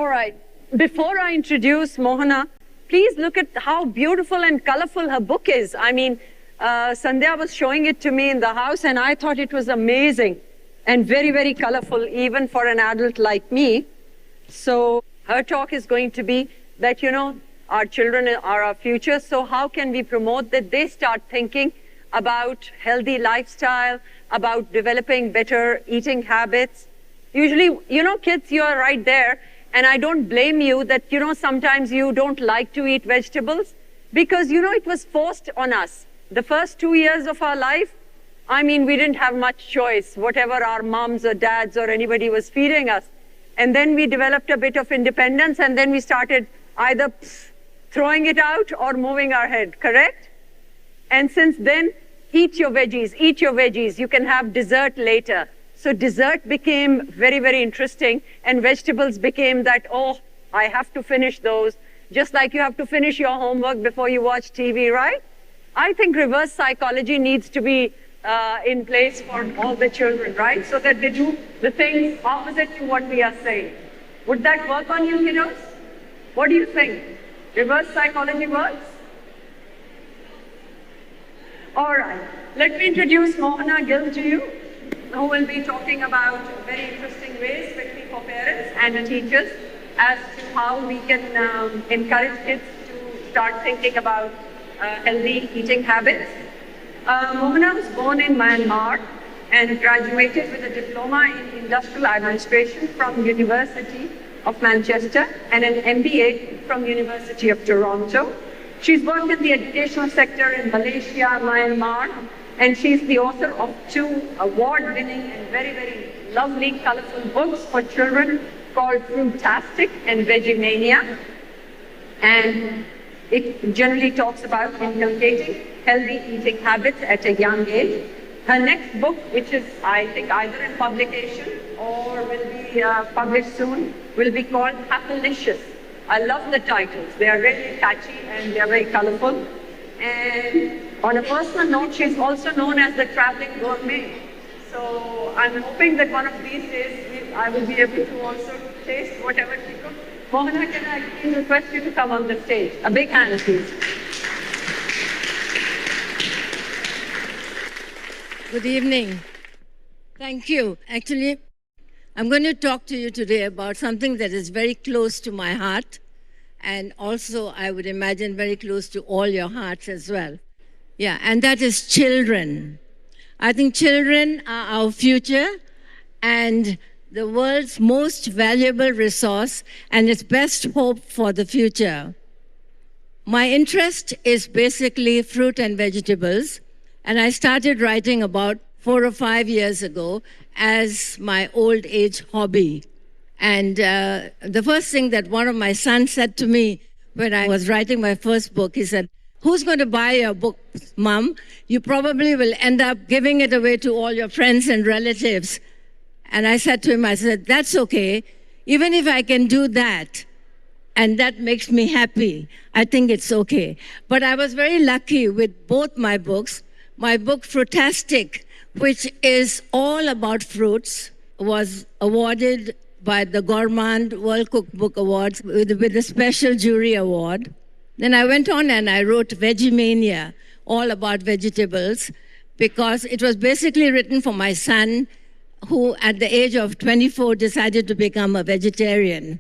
All right. Before I introduce Mohana, please look at how beautiful and colorful her book is. I mean, Sandhya was showing it to me in the house, and I thought it was amazing and very, very colorful, even for an adult like me. So her talk is going to be that, you know, our children are our future, so how can we promote that they start thinking about healthy lifestyle, about developing better eating habits. Usually, you know, kids, you are right there, and I don't blame you that, you know, sometimes you don't like to eat vegetables because, you know, it was forced on us. The first 2 years of our life, I mean, we didn't have much choice, whatever our moms or dads or anybody was feeding us. And then we developed a bit of independence, and then we started either throwing it out or moving our head, correct? And since then, eat your veggies. You can have dessert later. So dessert became very, very interesting, and vegetables became that, oh, I have to finish those, just like you have to finish your homework before you watch TV, right? I think reverse psychology needs to be in place for all the children, right? So that they do the things opposite to what we are saying. Would that work on you, kiddos? What do you think? Reverse psychology works? All right. Let me introduce Mohana Gill to you, who will be talking about very interesting ways, especially for parents and teachers, as to how we can encourage kids to start thinking about healthy eating habits. Mohana was born in Myanmar and graduated with a diploma in industrial administration from University of Manchester and an MBA from University of Toronto. She's worked in the educational sector in Malaysia, Myanmar, and she's the author of 2 award-winning and very, very lovely, colorful books for children called Fruitastic and Vegemania. And it generally talks about inculcating healthy eating habits at a young age. Her next book, which is, I think, either in publication or will be published soon, will be called Happylicious. I love the titles. They are really catchy and they are very colorful. And on a personal note, she's also known as the traveling gourmet. So I'm hoping that one of these days I will be able to also taste whatever she cooks. Mohana, can I please request you to come on the stage? A big hand, please. Good evening. Thank you. Actually, I'm going to talk to you today about something that is very close to my heart, and also, I would imagine, very close to all your hearts as well. Yeah, and that is children. I think children are our future and the world's most valuable resource and its best hope for the future. My interest is basically fruit and vegetables, and I started writing about 4 or 5 years ago as my old age hobby. And the first thing that one of my sons said to me when I was writing my first book, he said, "Who's going to buy your book, Mom? You probably will end up giving it away to all your friends and relatives." And I said to him, I said, "That's okay. Even if I can do that, and that makes me happy, I think it's okay." But I was very lucky with both my books. My book, Fruitastic, which is all about fruits, was awarded by the Gourmand World Cookbook Awards with a special jury award. Then I went on and I wrote Vegemania, all about vegetables, because it was basically written for my son, who at the age of 24 decided to become a vegetarian.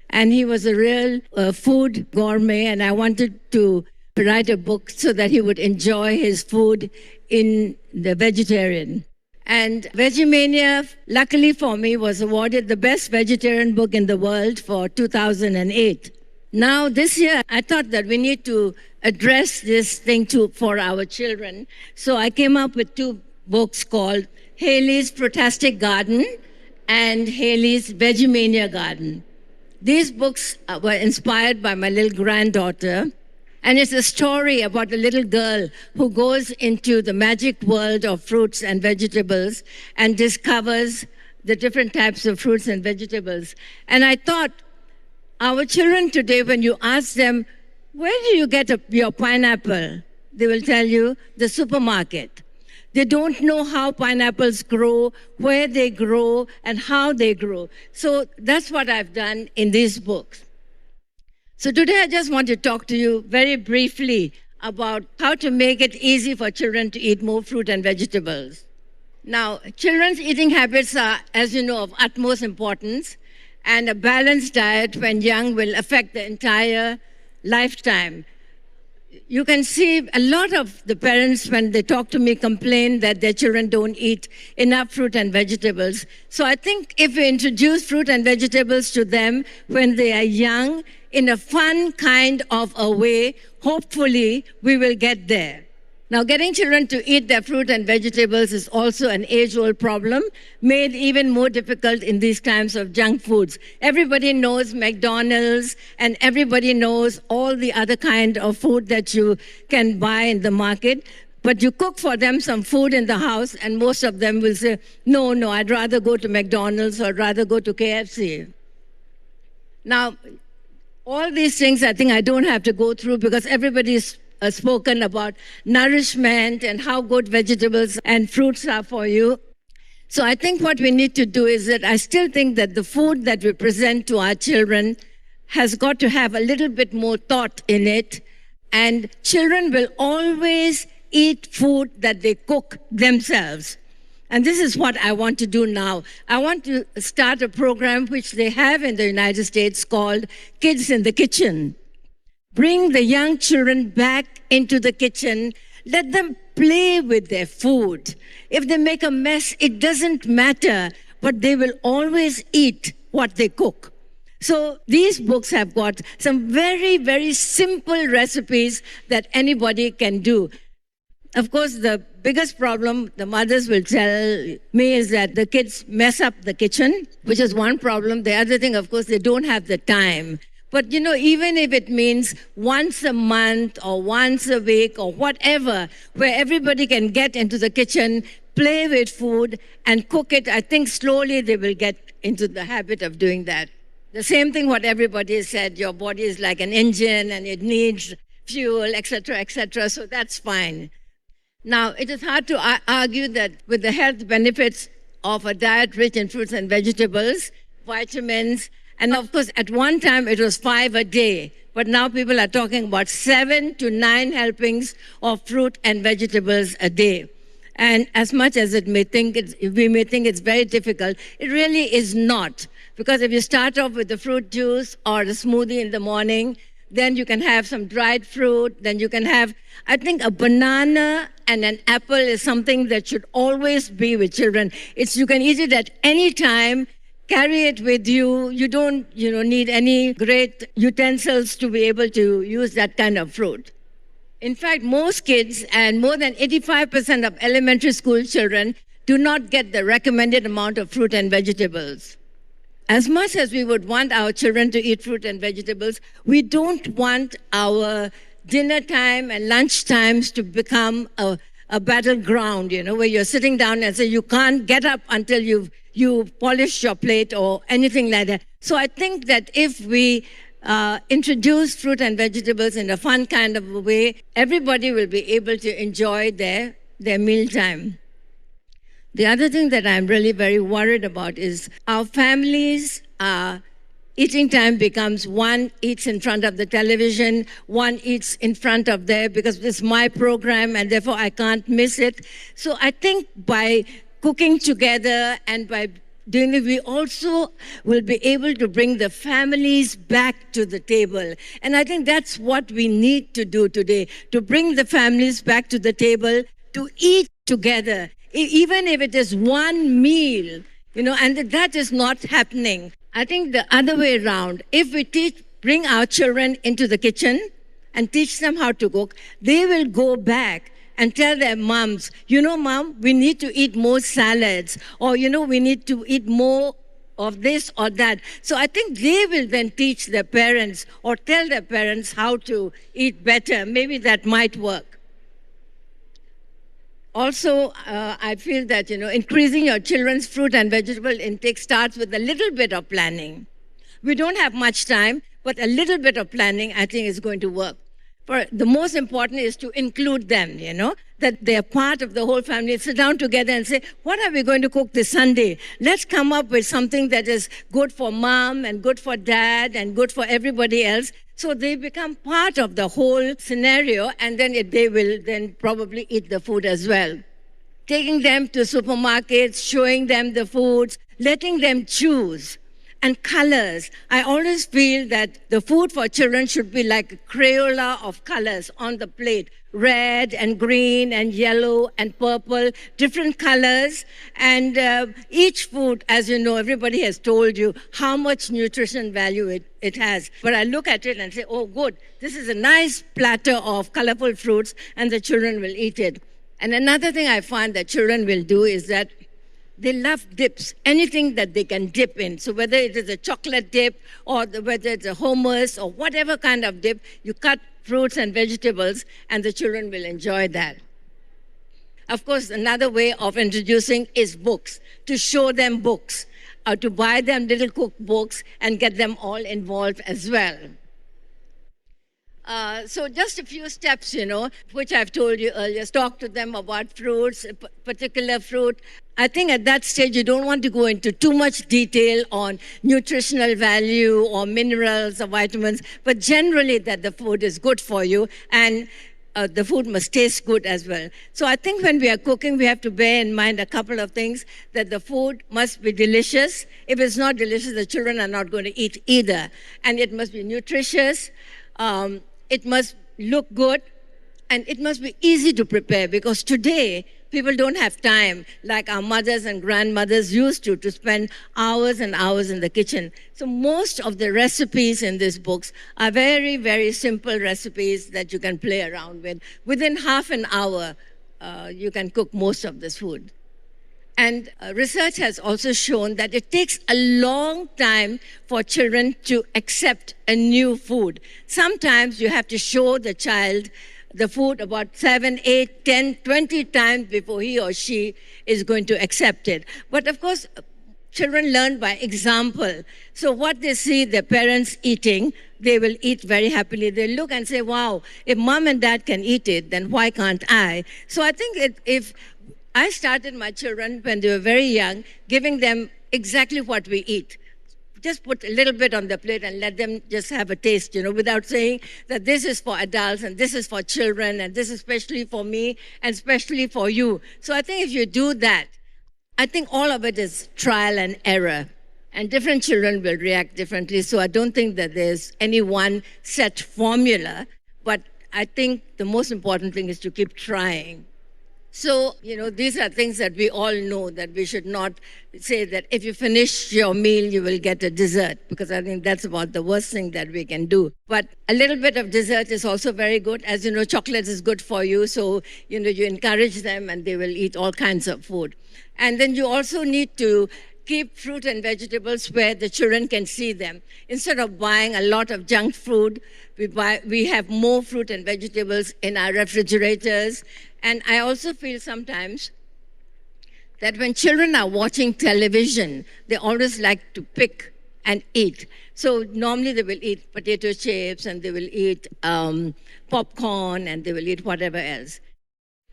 And he was a real food gourmet, and I wanted to write a book so that he would enjoy his food in the vegetarian. And Vegemania, luckily for me, was awarded the best vegetarian book in the world for 2008. Now, this year, I thought that we need to address this thing for our children. So I came up with 2 books called Haley's Fruitastic Garden and Haley's Vegemania Garden. These books were inspired by my little granddaughter, and it's a story about a little girl who goes into the magic world of fruits and vegetables and discovers the different types of fruits and vegetables. And I thought, our children today, when you ask them, where do you get your pineapple? They will tell you, the supermarket. They don't know how pineapples grow, where they grow, and how they grow. So that's what I've done in these books. So today I just want to talk to you very briefly about how to make it easy for children to eat more fruit and vegetables. Now, children's eating habits are, as you know, of utmost importance, and a balanced diet when young will affect the entire lifetime. You can see a lot of the parents, when they talk to me, complain that their children don't eat enough fruit and vegetables. So I think if we introduce fruit and vegetables to them when they are young, in a fun kind of a way, hopefully we will get there. Now, getting children to eat their fruit and vegetables is also an age-old problem, made even more difficult in these times of junk foods. Everybody knows McDonald's, and everybody knows all the other kind of food that you can buy in the market. But you cook for them some food in the house, and most of them will say, no, I'd rather go to McDonald's or I'd rather go to KFC. Now, all these things I think I don't have to go through because everybody's spoken about nourishment and how good vegetables and fruits are for you. So I think what we need to do is that I still think that the food that we present to our children has got to have a little bit more thought in it. And children will always eat food that they cook themselves. And this is what I want to do now. I want to start a program which they have in the United States called Kids in the Kitchen. Bring the young children back into the kitchen. Let them play with their food. If they make a mess, it doesn't matter, but they will always eat what they cook. So these books have got some very, very simple recipes that anybody can do. Of course, the biggest problem the mothers will tell me is that the kids mess up the kitchen, which is one problem. The other thing, of course, they don't have the time. But, even if it means once a month or once a week or whatever, where everybody can get into the kitchen, play with food, and cook it, I think slowly they will get into the habit of doing that. The same thing what everybody has said, your body is like an engine and it needs fuel, etc., so that's fine. Now, it is hard to argue that with the health benefits of a diet rich in fruits and vegetables, vitamins, and of course, at one time it was 5 a day, but now people are talking about 7 to 9 helpings of fruit and vegetables a day. And as much as we may think it's very difficult, it really is not. Because if you start off with the fruit juice or the smoothie in the morning, then you can have some dried fruit, then you can have, I think a banana and an apple is something that should always be with children. You can eat it at any time. Carry it with you. You don't, need any great utensils to be able to use that kind of fruit. In fact, most kids and more than 85% of elementary school children do not get the recommended amount of fruit and vegetables. As much as we would want our children to eat fruit and vegetables, we don't want our dinner time and lunch times to become a battleground, where you're sitting down and say you can't get up until you polish your plate or anything like that. So I think that if we introduce fruit and vegetables in a fun kind of a way, everybody will be able to enjoy their mealtime. The other thing that I'm really very worried about is our families, eating time becomes one eats in front of the television, one eats in front of there because it's my program and therefore I can't miss it. So I think by cooking together and by doing it, we also will be able to bring the families back to the table. And I think that's what we need to do today, to bring the families back to the table, to eat together, even if it is one meal, and that is not happening. I think the other way around, if we bring our children into the kitchen and teach them how to cook, they will go back and tell their moms, Mom, we need to eat more salads, or, we need to eat more of this or that. So I think they will then teach their parents or tell their parents how to eat better. Maybe that might work. Also, I feel that, increasing your children's fruit and vegetable intake starts with a little bit of planning. We don't have much time, but a little bit of planning, I think, is going to work. the most important is to include them, that they're part of the whole family. Sit down together and say, what are we going to cook this Sunday? Let's come up with something that is good for mom and good for dad and good for everybody else. So they become part of the whole scenario, and then they will then probably eat the food as well. Taking them to supermarkets, showing them the foods, letting them choose. And colors. I always feel that the food for children should be like a Crayola of colors on the plate. Red and green and yellow and purple, different colors. And each food, as you know, everybody has told you how much nutrition value it has. But I look at it and say, oh, good, this is a nice platter of colorful fruits, and the children will eat it. And another thing I find that children will do is that they love dips, anything that they can dip in. So whether it is a chocolate dip or whether it's a hummus or whatever kind of dip, you cut fruits and vegetables and the children will enjoy that. Of course, another way of introducing is books, to show them books, or to buy them little cookbooks and get them all involved as well. So just a few steps, which I've told you earlier. Talk to them about fruits, a particular fruit. I think at that stage, you don't want to go into too much detail on nutritional value or minerals or vitamins, but generally that the food is good for you, and the food must taste good as well. So I think when we are cooking, we have to bear in mind a couple of things, that the food must be delicious. If it's not delicious, the children are not going to eat either. And it must be nutritious. It must look good, and it must be easy to prepare, because today people don't have time like our mothers and grandmothers used to spend hours and hours in the kitchen. So most of the recipes in these books are very, very simple recipes that you can play around with. Within half an hour, you can cook most of this food. And research has also shown that it takes a long time for children to accept a new food. Sometimes you have to show the child the food about 7, 8, 10, 20 times before he or she is going to accept it. But of course, children learn by example. So what they see their parents eating, they will eat very happily. They look and say, wow, if mom and dad can eat it, then why can't I? So I think if I started my children when they were very young, giving them exactly what we eat. Just put a little bit on the plate and let them just have a taste, without saying that this is for adults and this is for children and this is especially for me and especially for you. So I think if you do that, I think all of it is trial and error. And different children will react differently. So I don't think that there's any one set formula. But I think the most important thing is to keep trying. So, these are things that we all know, that we should not say that if you finish your meal, you will get a dessert, because I think that's about the worst thing that we can do. But a little bit of dessert is also very good. As you know, chocolate is good for you. So, you encourage them and they will eat all kinds of food. And then you also need to keep fruit and vegetables where the children can see them. Instead of buying a lot of junk food, we have more fruit and vegetables in our refrigerators. And I also feel sometimes that when children are watching television, they always like to pick and eat. So normally they will eat potato chips and they will eat popcorn and they will eat whatever else.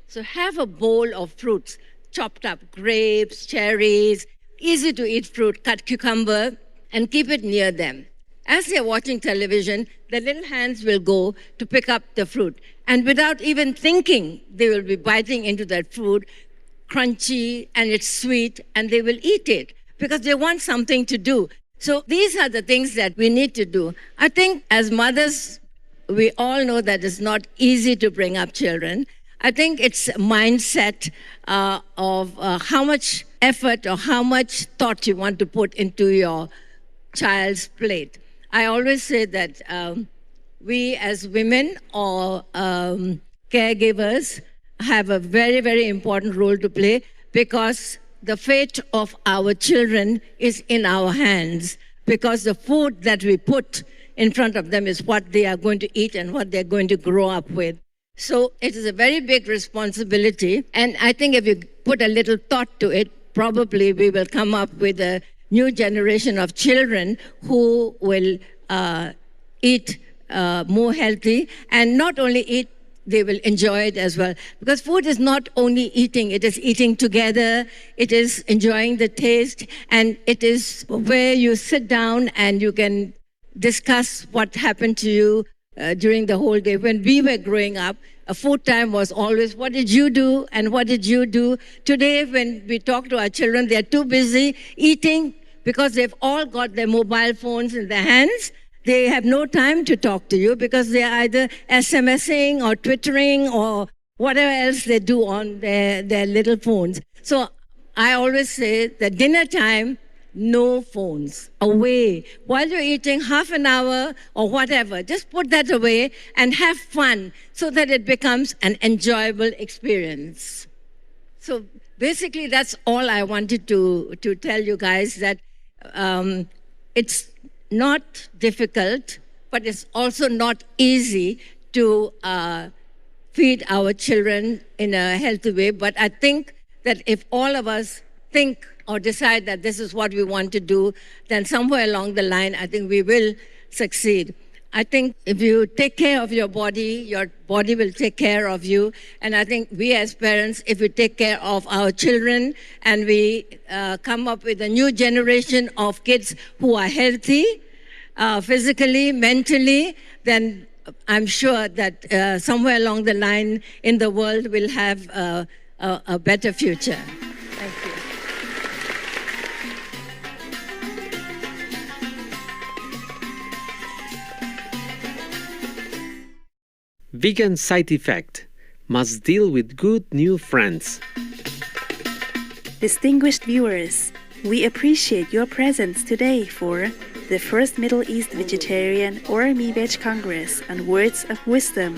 So have a bowl of fruits, chopped up grapes, cherries, easy to eat fruit, cut cucumber, and keep it near them. As they're watching television, the little hands will go to pick up the fruit. And without even thinking, they will be biting into that fruit, crunchy, and it's sweet, and they will eat it because they want something to do. So these are the things that we need to do. I think as mothers, we all know that it's not easy to bring up children. I think it's a mindset of how much effort or how much thought you want to put into your child's plate. I always say that we as women or caregivers have a very, very important role to play, because the fate of our children is in our hands, because the food that we put in front of them is what they are going to eat and what they're going to grow up with. So it is a very big responsibility. And I think if you put a little thought to it, probably we will come up with a new generation of children who will eat more healthy, and not only eat, they will enjoy it as well. Because food is not only eating, it is eating together, it is enjoying the taste, and it is where you sit down and you can discuss what happened to you during the whole day. When we were growing up, a food time was always, what did you do and what did you do? Today, when we talk to our children, they're too busy eating because they've all got their mobile phones in their hands. They have no time to talk to you because they're either SMSing or Twittering or whatever else they do on their little phones. So I always say that dinner time, no phones, away. While you're eating, half an hour or whatever, just put that away and have fun so that it becomes an enjoyable experience. So basically, that's all I wanted to tell you guys, that it's not difficult, but it's also not easy to feed our children in a healthy way. But I think that if all of us think or decide that this is what we want to do, then somewhere along the line, I think we will succeed. I think if you take care of your body will take care of you. And I think we as parents, if we take care of our children and we come up with a new generation of kids who are healthy, physically, mentally, then I'm sure that somewhere along the line in the world we'll have a better future. Thank you. Vegan side effect: must deal with good new friends. Distinguished viewers, we appreciate your presence today for the first Middle East Vegetarian or MEVEG Congress on Words of Wisdom.